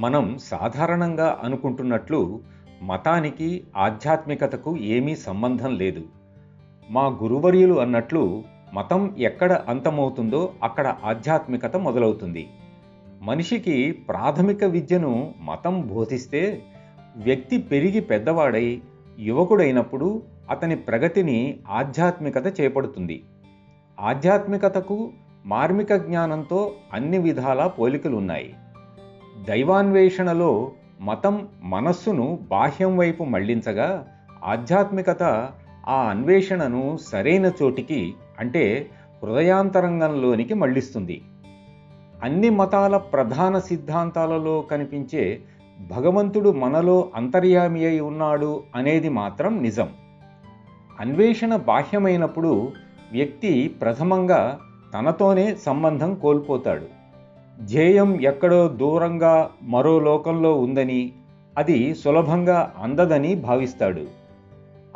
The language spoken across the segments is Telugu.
మనం సాధారణంగా అనుకుంటున్నట్లు మతానికి ఆధ్యాత్మికతకు ఏమీ సంబంధం లేదు. మా గురువర్యులు అన్నట్లు మతం ఎక్కడ అంతమవుతుందో అక్కడ ఆధ్యాత్మికత మొదలవుతుంది. మనిషికి ప్రాథమిక విద్యను మతం బోధిస్తే వ్యక్తి పెరిగి పెద్దవాడై యువకుడైనప్పుడు అతని ప్రగతిని ఆధ్యాత్మికత చేపడుతుంది. ఆధ్యాత్మికతకు మార్మిక జ్ఞానంతో అన్ని విధాలా పోలికలున్నాయి. దైవాన్వేషణలో మతం మనస్సును బాహ్యం వైపు మళ్లించగా, ఆధ్యాత్మికత ఆ అన్వేషణను సరైన చోటికి అంటే హృదయాంతరంగంలోనికి మళ్లిస్తుంది. అన్ని మతాల ప్రధాన సిద్ధాంతాలలో కనిపించే భగవంతుడు మనలో అంతర్యామి అయి ఉన్నాడు అనేది మాత్రం నిజం. అన్వేషణ బాహ్యమైనప్పుడు వ్యక్తి ప్రథమంగా తనతోనే సంబంధం కోల్పోతాడు. ధ్యేయం ఎక్కడో దూరంగా మరో లోకంలో ఉందని, అది సులభంగా అందదని భావిస్తాడు.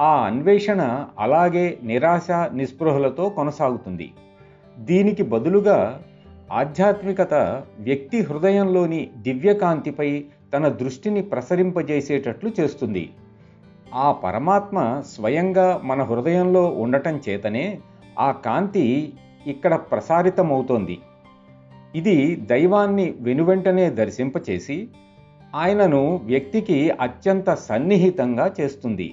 ఆ అన్వేషణ అలాగే నిరాశ నిస్పృహలతో కొనసాగుతుంది. దీనికి బదులుగా ఆధ్యాత్మికత వ్యక్తి హృదయంలోని దివ్యకాంతిపై తన దృష్టిని ప్రసరింపజేసేటట్లు చేస్తుంది. ఆ పరమాత్మ స్వయంగా మన హృదయంలో ఉండటం చేతనే ఆ కాంతి ఇక్కడ ప్రసారితమవుతోంది. ఇది దైవాన్ని వెనువెంటనే దర్శింపచేసి ఆయనను వ్యక్తికి అత్యంత సన్నిహితంగా చేస్తుంది.